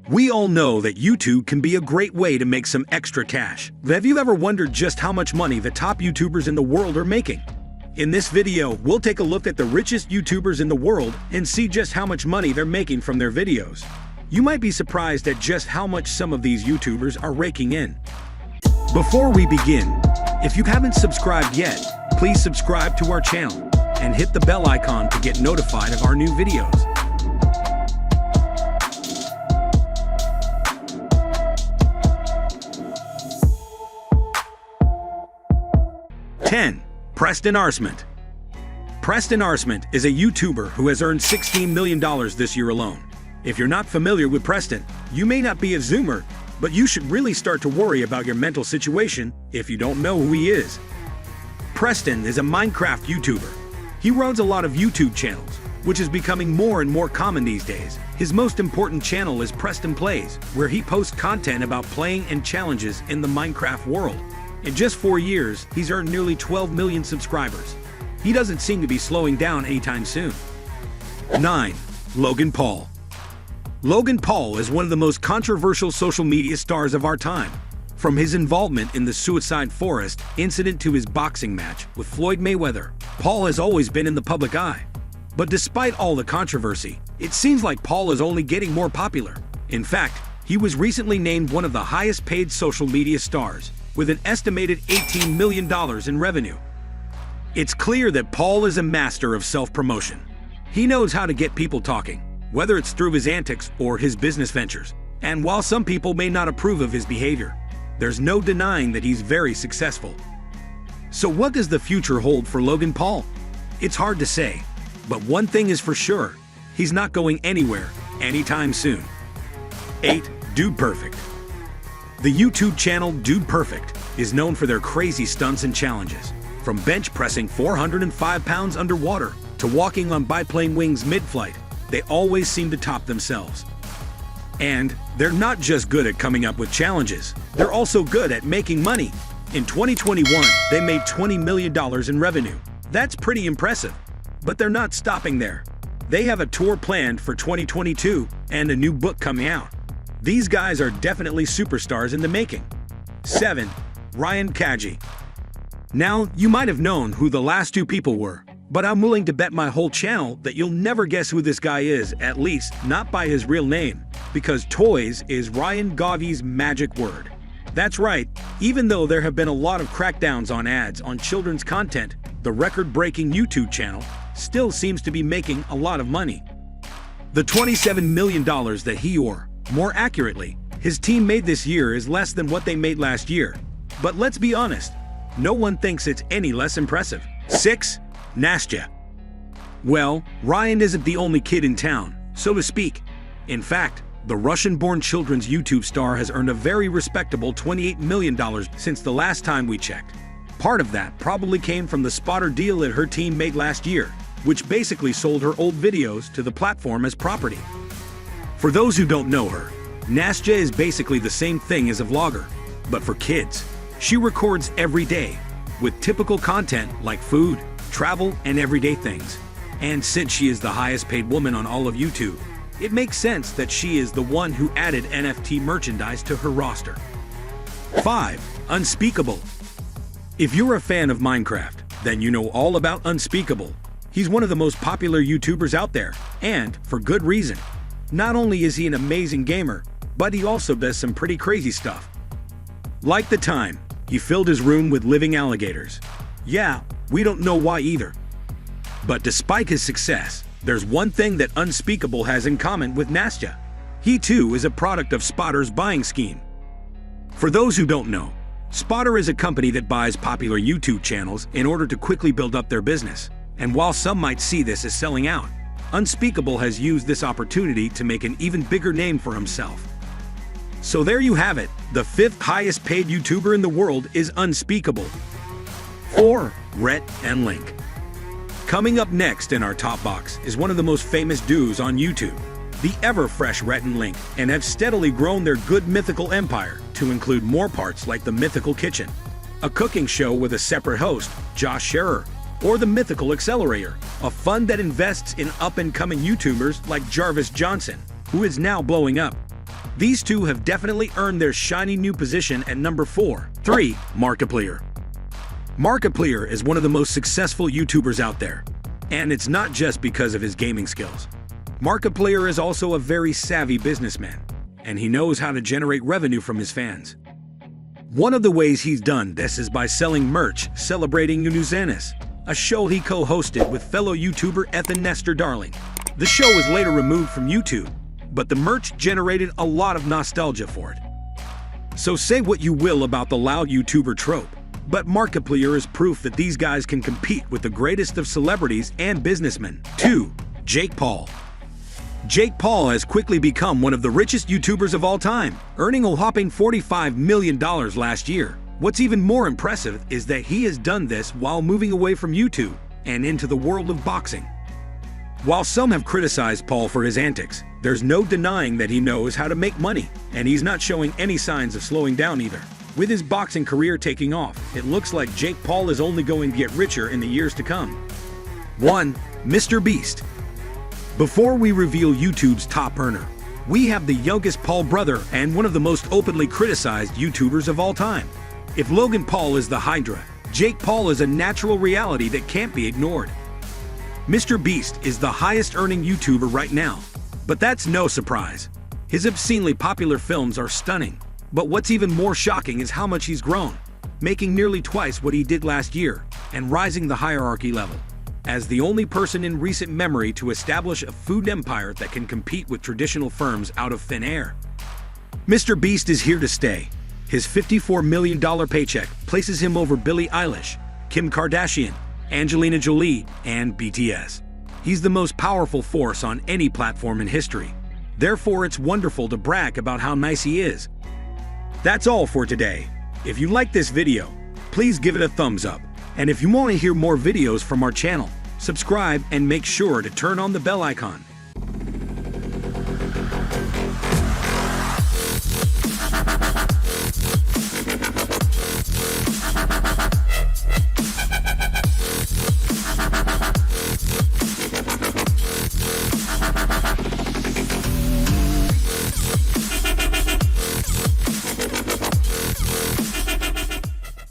We all know that YouTube can be a great way to make some extra cash. But have you ever wondered just how much money the top YouTubers in the world are making? In this video, we'll take a look at the richest YouTubers in the world and see just how much money they're making from their videos. You might be surprised at just how much some of these YouTubers are raking in. Before we begin, if you haven't subscribed yet, please subscribe to our channel and hit the bell icon to get notified of our new videos. 10. Preston Enhancement. Preston Enhancement is a YouTuber who has earned $16 million this year alone. If you're not familiar with Preston, you may not be a Zoomer, but you should really start to worry about your mental situation if you don't know who he is. Preston is a Minecraft YouTuber. He runs a lot of YouTube channels, which is becoming more and more common these days. His most important channel is Preston Plays, where he posts content about playing and challenges in the Minecraft world. In just 4 years, he's earned nearly 12 million subscribers. He doesn't seem to be slowing down anytime soon. 9. Logan Paul. Logan Paul is one of the most controversial social media stars of our time. From his involvement in the Suicide Forest incident to his boxing match with Floyd Mayweather, Paul has always been in the public eye. But despite all the controversy, it seems like Paul is only getting more popular. In fact, he was recently named one of the highest paid social media stars, with an estimated $18 million in revenue. It's clear that Paul is a master of self-promotion. He knows how to get people talking, whether it's through his antics or his business ventures. And while some people may not approve of his behavior, there's no denying that he's very successful. So what does the future hold for Logan Paul? It's hard to say, but one thing is for sure, he's not going anywhere anytime soon. 8. Dude Perfect. The YouTube channel Dude Perfect is known for their crazy stunts and challenges. From bench pressing 405 pounds underwater to walking on biplane wings mid-flight, they always seem to top themselves. And they're not just good at coming up with challenges, they're also good at making money. In 2021, they made $20 million in revenue. That's pretty impressive. But they're not stopping there. They have a tour planned for 2022 and a new book coming out. These guys are definitely superstars in the making. 7. Kaji. Now, you might have known who the last two people were, but I'm willing to bet my whole channel that you'll never guess who this guy is, at least not by his real name, because toys is 𝐦𝐤𝐤𝐵's magic word. That's right, even though there have been a lot of crackdowns on ads on children's content, the record-breaking YouTube channel still seems to be making a lot of money. The $27 million that he, or more accurately, his team made this year is less than what they made last year. But let's be honest, no one thinks it's any less impressive. 6. Nasha. Well, Ryan isn't the only kid in town, so to speak. In fact, the Russian-born children's YouTube star has earned a very respectable $28 million since the last time we checked. Part of that probably came from the spotter deal that her team made last year, which basically sold her old videos to the platform as property. For those who don't know her, Nasha is basically the same thing as a vlogger, but for kids. She records every day, with typical content like food, travel, and everyday things. And since she is the highest paid woman on all of YouTube, it makes sense that she is the one who added NFT merchandise to her roster. 5. Unspeakable. If you're a fan of Minecraft, then you know all about Unspeakable. He's one of the most popular YouTubers out there, and for good reason. Not only is he an amazing gamer, but he also does some pretty crazy stuff. Like the time he filled his room with living alligators. Yeah, we don't know why either. But despite his success, there's one thing that Unspeakable has in common with Nasha. He too is a product of Spotter's buying scheme. For those who don't know, Spotter is a company that buys popular YouTube channels in order to quickly build up their business. And while some might see this as selling out, Unspeakable has used this opportunity to make an even bigger name for himself. So there you have it, the 5th highest paid YouTuber in the world is Unspeakable. 4. Rhett and Link. Coming up next in our top box is one of the most famous duos on YouTube, the ever-fresh Rhett and Link, and have steadily grown their good mythical empire to include more parts like the Mythical Kitchen, a cooking show with a separate host, Josh Scherer, or the Mythical Accelerator, a fund that invests in up-and-coming YouTubers like Jarvis Johnson, who is now blowing up. These two have definitely earned their shiny new position at number 4. 3. Markiplier. Markiplier is one of the most successful YouTubers out there, and it's not just because of his gaming skills. Markiplier is also a very savvy businessman, and he knows how to generate revenue from his fans. One of the ways he's done this is by selling merch celebrating 𝐦𝐤𝐤𝐤, a show he co-hosted with fellow YouTuber Ethan Nestor Darling. The show was later removed from YouTube, but the merch generated a lot of nostalgia for it. So say what you will about the loud YouTuber trope, but Markiplier is proof that these guys can compete with the greatest of celebrities and businessmen. 2. Jake Paul. Jake Paul has quickly become one of the richest YouTubers of all time, earning a whopping $45 million last year. What's even more impressive is that he has done this while moving away from YouTube and into the world of boxing. While some have criticized Paul for his antics, there's no denying that he knows how to make money, and he's not showing any signs of slowing down either. With his boxing career taking off, it looks like Jake Paul is only going to get richer in the years to come. 1. Mr. Beast. Before we reveal YouTube's top earner, we have the youngest Paul brother and one of the most openly criticized YouTubers of all time. If Logan Paul is the Hydra, Jake Paul is a natural reality that can't be ignored. Mr. Beast is the highest earning YouTuber right now, but that's no surprise. His obscenely popular films are stunning, but what's even more shocking is how much he's grown, making nearly twice what he did last year and rising the hierarchy level. As the only person in recent memory to establish a food empire that can compete with traditional firms out of thin air. Mr. Beast is here to stay. His $54 million paycheck places him over Billie Eilish, Kim Kardashian, Angelina Jolie, and BTS. He's the most powerful force on any platform in history. Therefore, it's wonderful to brag about how nice he is. That's all for today. If you like this video, please give it a thumbs up. And if you want to hear more videos from our channel, subscribe and make sure to turn on the bell icon.